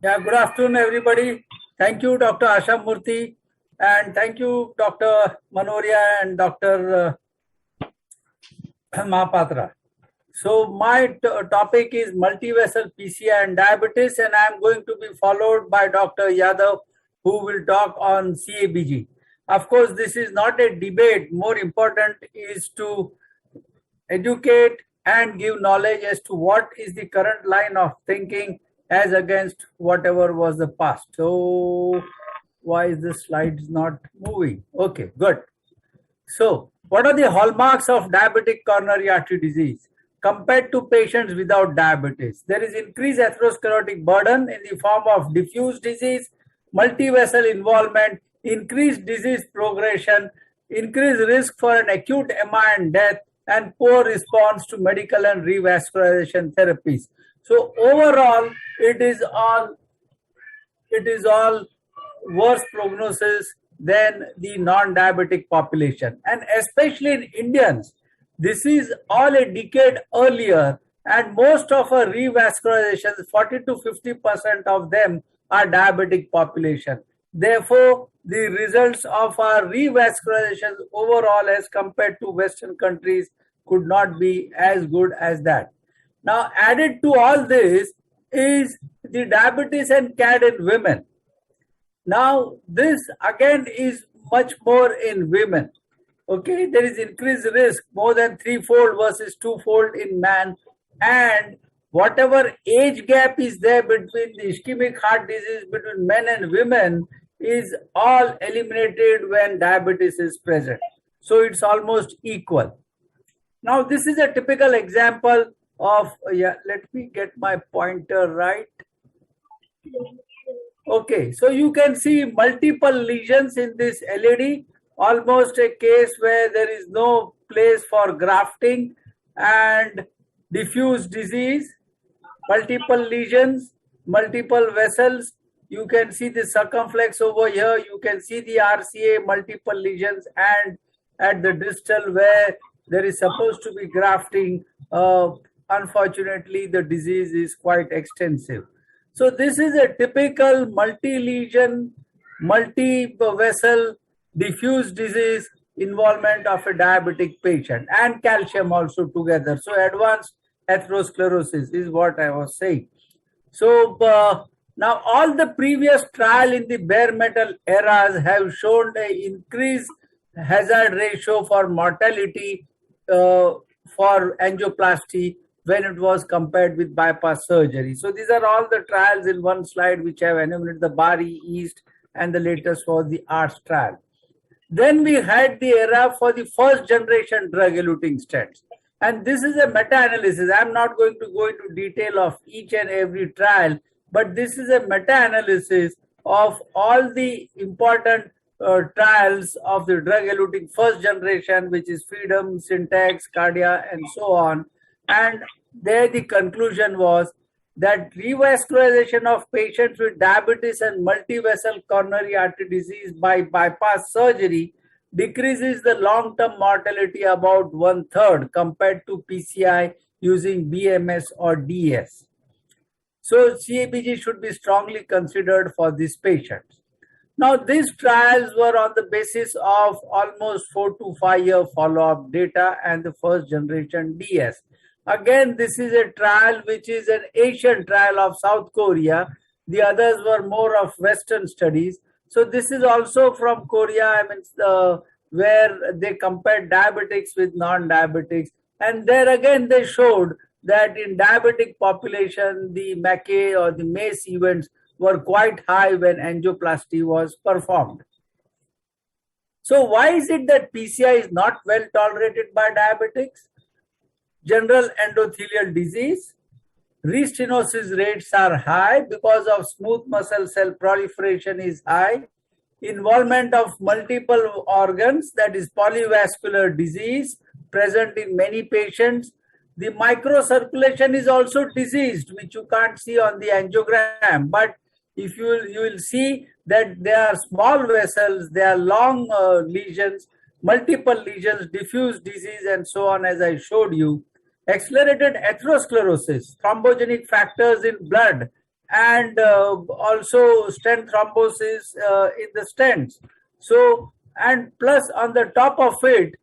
Yeah, good afternoon, everybody. Thank you, Dr. Asha Murthy, and thank you, Dr. Manoria and Dr. Mahapatra. So, my topic is multivessel PCI and diabetes, and I am going to be followed by Dr. Yadav, who will talk on CABG. Of course, this is not a debate. More important is to educate and give knowledge as to what is the current line of thinking as against whatever was the past. So why is the slides not moving? Okay, good. So what are the hallmarks of diabetic coronary artery disease? Compared to patients without diabetes, there is increased atherosclerotic burden in the form of diffuse disease, multivessel involvement, increased disease progression, increased risk for an acute MI and death, and poor response to medical and revascularization therapies. So overall, it is all worse prognosis than the non-diabetic population, and especially in Indians. This is all a decade earlier, and most of our revascularizations, 40 to 50% of them are diabetic population. Therefore, the results of our revascularizations overall as compared to Western countries could not be as good as that. Now, added to all this is the diabetes and CAD in women. Now, this again is much more in women. Okay, there is increased risk more than threefold versus twofold in man, and whatever age gap is there between the ischemic heart disease between men and women is all eliminated when diabetes is present. So it's almost equal. Now, this is a typical example of, let me get my pointer right. Okay, so you can see multiple lesions in this LED, almost a case where there is no place for grafting, and diffuse disease, multiple lesions, multiple vessels. You can see the circumflex over here. You can see the RCA, multiple lesions, and at the distal where there is supposed to be grafting, unfortunately, the disease is quite extensive. So this is a typical multi-lesion, multi-vessel, diffuse disease involvement of a diabetic patient, and calcium also together. So advanced atherosclerosis is what I was saying. So now all the previous trial in the bare metal eras have shown an increased hazard ratio for mortality for angioplasty when it was compared with bypass surgery. So these are all the trials in one slide which I have enumerated: the Bari, East, and the latest was the ARTS trial. Then we had the era for the first generation drug-eluting stents. And this is a meta-analysis. I'm not going to go into detail of each and every trial, but this is a meta-analysis of all the important trials of the drug-eluting first generation, which is Freedom, Syntax, Cardia, and so on. And there the conclusion was that revascularization of patients with diabetes and multivessel coronary artery disease by bypass surgery decreases the long-term mortality about 1/3 compared to PCI using BMS or DS. So CABG should be strongly considered for these patients. Now, these trials were on the basis of almost 4 to 5 year follow-up data and the first generation DS. Again, this is a trial which is an Asian trial of South Korea. The others were more of Western studies. So this is also from Korea, where they compared diabetics with non-diabetics. And there again, they showed that in diabetic population, the Mackay or the MACE events were quite high when angioplasty was performed. So why is it that PCI is not well tolerated by diabetics? General endothelial disease. Restenosis rates are high because of smooth muscle cell proliferation is high. Involvement of multiple organs, that is polyvascular disease, present in many patients. The microcirculation is also diseased, which you can't see on the angiogram, but if you will see that there are small vessels, there are long lesions, multiple lesions, diffuse disease, and so on, as I showed you. Accelerated atherosclerosis, thrombogenic factors in blood, and also stent thrombosis in the stents. So, and plus on the top of it,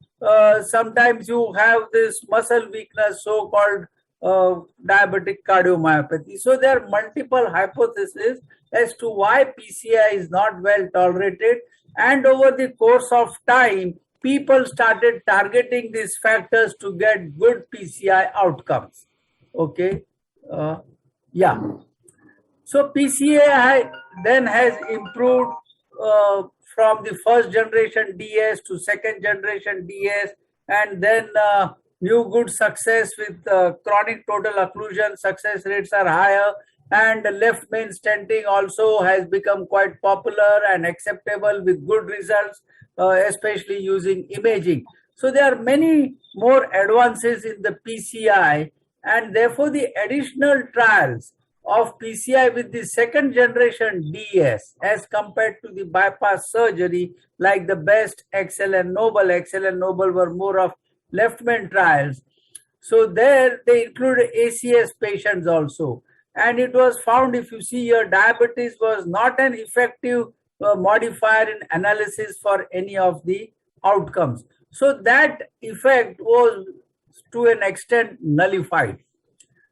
sometimes you have this muscle weakness, so-called diabetic cardiomyopathy. So there are multiple hypotheses as to why PCI is not well tolerated, and over the course of time, people started targeting these factors to get good PCI outcomes. Okay, yeah. So PCI then has improved from the first generation DS to second generation DS, and then new good success with chronic total occlusion success rates are higher, and left main stenting also has become quite popular and acceptable with good results, especially using imaging. So there are many more advances in the PCI, and therefore the additional trials of PCI with the second generation DS as compared to the bypass surgery, like the BEST, XL and Noble. XL and Noble were more of left main trials. So there they included ACS patients also. And it was found, if you see here, diabetes was not an effective modifier in analysis for any of the outcomes. So that effect was to an extent nullified.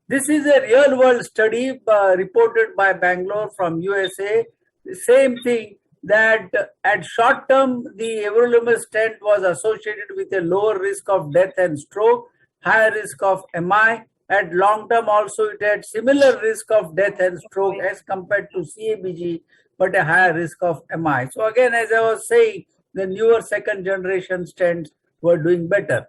This is a real world study reported by Bangalore from USA. The same thing, that at short term, the everolimus stent was associated with a lower risk of death and stroke, higher risk of MI. At long term also, it had similar risk of death and stroke as compared to CABG, but a higher risk of MI. So again, as I was saying, the newer second generation stents were doing better.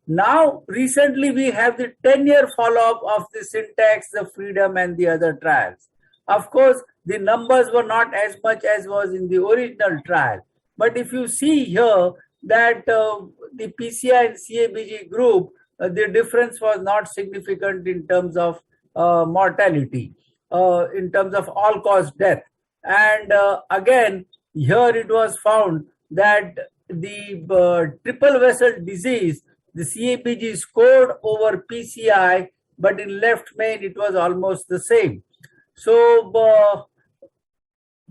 Now, recently we have the 10-year follow-up of the Syntax, the Freedom and the other trials. Of course, the numbers were not as much as was in the original trial. But if you see here that the PCI and CABG group, the difference was not significant in terms of mortality, in terms of all-cause death. And again, here it was found that the triple vessel disease, the CABG scored over PCI, but in left main it was almost the same. So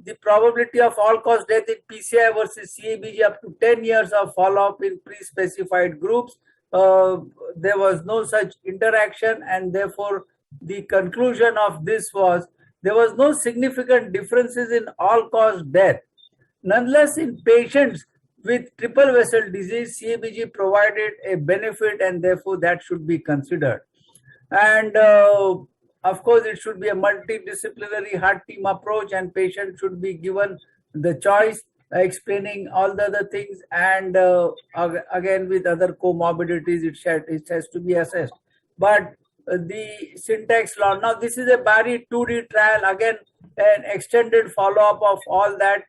the probability of all-cause death in PCI versus CABG up to 10 years of follow-up in pre-specified groups, there was no such interaction, and therefore the conclusion of this was there was no significant differences in all-cause death. Nonetheless, in patients with triple vessel disease, CABG provided a benefit, and therefore that should be considered. And of course, it should be a multidisciplinary heart team approach, and patients should be given the choice, explaining all the other things, and again with other comorbidities, it has to be assessed. But the Syntax law, now this is a Barry 2D trial, again an extended follow-up of all that,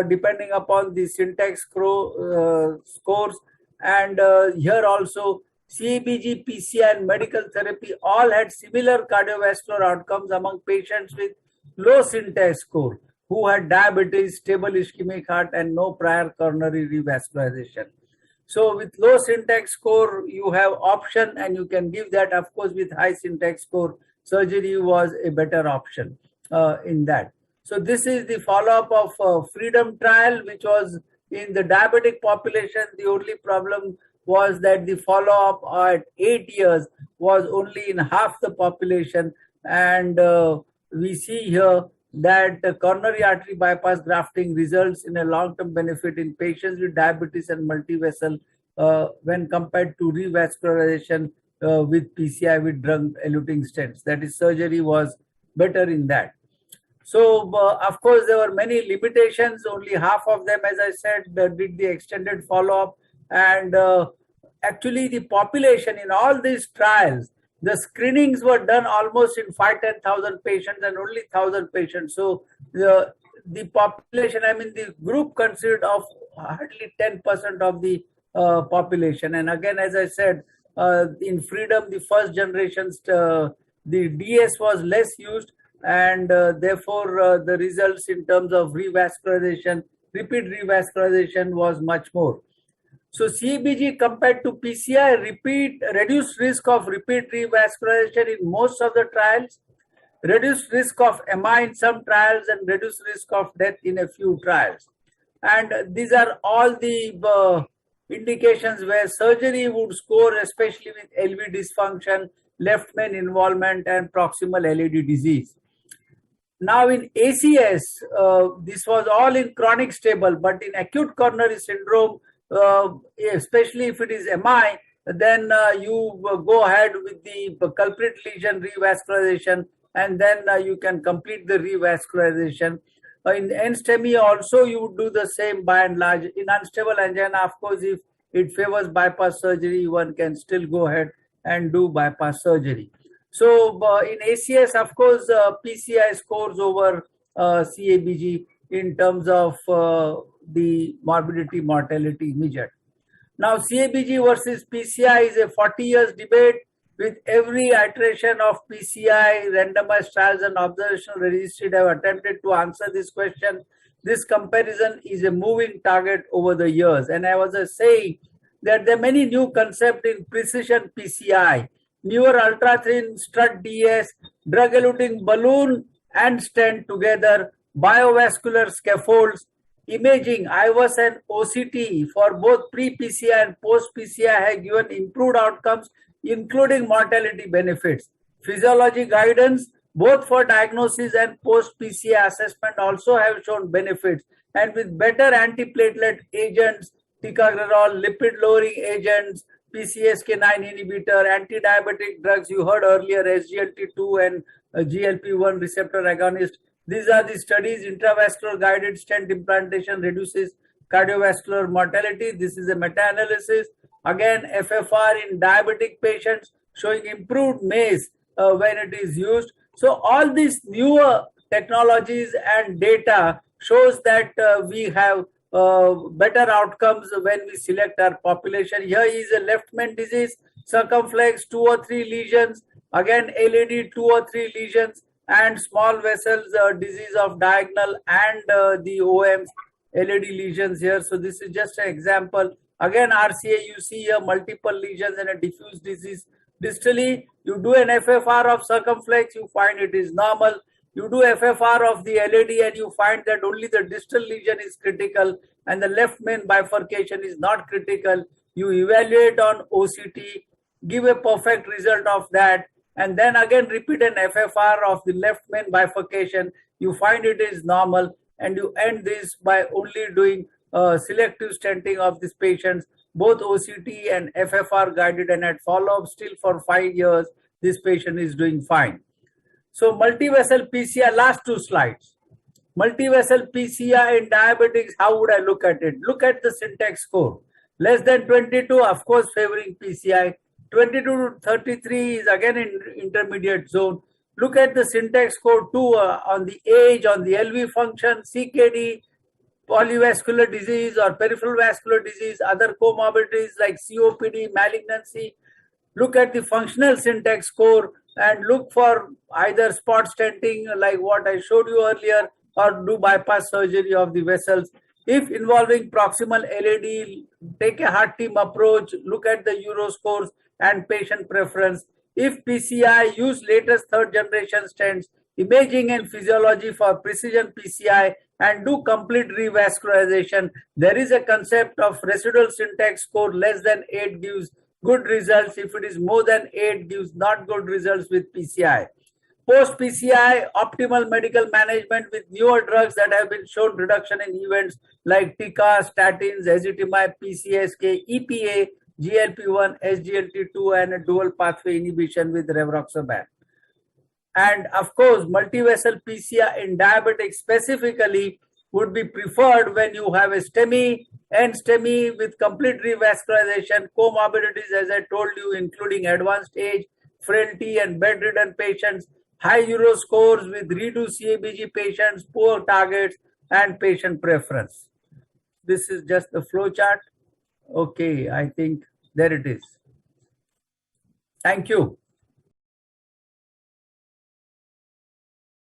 depending upon the Syntax scores, and here also CABG, PCI and medical therapy all had similar cardiovascular outcomes among patients with low Syntax score who had diabetes, stable ischemic heart and no prior coronary revascularization. So with low Syntax score, you have option and you can give that. Of course, with high Syntax score, surgery was a better option in that. So this is the follow-up of Freedom trial, which was in the diabetic population. The only problem was that the follow-up at 8 years was only in half the population. And we see here that coronary artery bypass grafting results in a long-term benefit in patients with diabetes and multivessel when compared to revascularization with PCI with drug-eluting stents. That is, surgery was better in that. So, of course, there were many limitations. Only half of them, as I said, did the extended follow-up. And actually, the population in all these trials, the screenings were done almost in 5,000-10,000 patients and only 1,000 patients. So, the population, I mean, the group consisted of hardly 10% of the population. And again, as I said, in Freedom, the first generations, the DS was less used. And therefore, the results in terms of revascularization, repeat revascularization was much more. So CABG compared to PCI reduced risk of repeat revascularization in most of the trials. reduced risk of MI in some trials, and reduced risk of death in a few trials. And these are all the indications where surgery would score, especially with LV dysfunction, left main involvement, and proximal LAD disease. Now in ACS, this was all in chronic stable, but in acute coronary syndrome, especially if it is MI, then you go ahead with the culprit lesion revascularization, and then you can complete the revascularization. In NSTEMI also you would do the same by and large. In unstable angina, of course, if it favors bypass surgery, one can still go ahead and do bypass surgery. So in ACS, of course, PCI scores over CABG in terms of the morbidity, mortality measured. Now, CABG versus PCI is a 40 years debate. With every iteration of PCI, randomized trials and observational registry have attempted to answer this question. This comparison is a moving target over the years. And I was saying that there are many new concepts in precision PCI. Newer ultra-thin strut DS, drug-eluting balloon and stent together, biovascular scaffolds, imaging, IVUS and OCT for both pre-PCI and post-PCI have given improved outcomes, including mortality benefits. Physiology guidance, both for diagnosis and post-PCI assessment, also have shown benefits. And with better antiplatelet agents, ticagrelor, lipid-lowering agents, PCSK9 inhibitor, anti-diabetic drugs, you heard earlier, SGLT2 and GLP-1 receptor agonist. These are the studies. Intravascular guided stent implantation reduces cardiovascular mortality. This is a meta-analysis. Again, FFR in diabetic patients showing improved MACE when it is used. So all these newer technologies and data shows that we have better outcomes when we select our population. Here is a left main disease, circumflex 2 or 3 lesions, again LAD 2 or 3 lesions, and small vessels disease of diagonal and the OMs LAD lesions here. So this is just an example. Again, RCA, you see here multiple lesions and a diffuse disease. Distally, you do an FFR of circumflex, you find it is normal. You do FFR of the LAD and you find that only the distal lesion is critical and the left main bifurcation is not critical. You evaluate on OCT, give a perfect result of that, and then again repeat an FFR of the left main bifurcation. You find it is normal, and you end this by only doing selective stenting of these patients, both OCT and FFR guided, and at follow-up still for 5 years, this patient is doing fine. So multi-vessel PCI, last 2 slides. Multi-vessel PCI in diabetics, how would I look at it? Look at the syntax score. Less than 22, of course, favoring PCI. 22 to 33 is again in intermediate zone. Look at the syntax score too on the age, on the LV function, CKD, polyvascular disease or peripheral vascular disease, other comorbidities like COPD, malignancy. Look at the functional syntax score and look for either spot stenting like what I showed you earlier, or do bypass surgery of the vessels. If involving proximal LAD, take a heart team approach, look at the Euro scores and patient preference. If PCI, use latest 3rd generation stents, imaging and physiology for precision PCI, and do complete revascularization. There is a concept of residual syntax score less than 8 gives good results. If it is more than 8, gives not good results with PCI. Post PCI, optimal medical management with newer drugs that have been shown reduction in events like TICA, statins, ezetimibe, PCSK, EPA, GLP-1, SGLT2, and a dual pathway inhibition with rivaroxaban. And of course, multi-vessel PCI in diabetics specifically would be preferred when you have a STEMI and STEMI with complete revascularization, comorbidities, as I told you, including advanced age, frailty, and bedridden patients, high Euro scores with redo CABG patients, poor targets, and patient preference. This is just the flow chart. Okay, I think there it is. Thank you.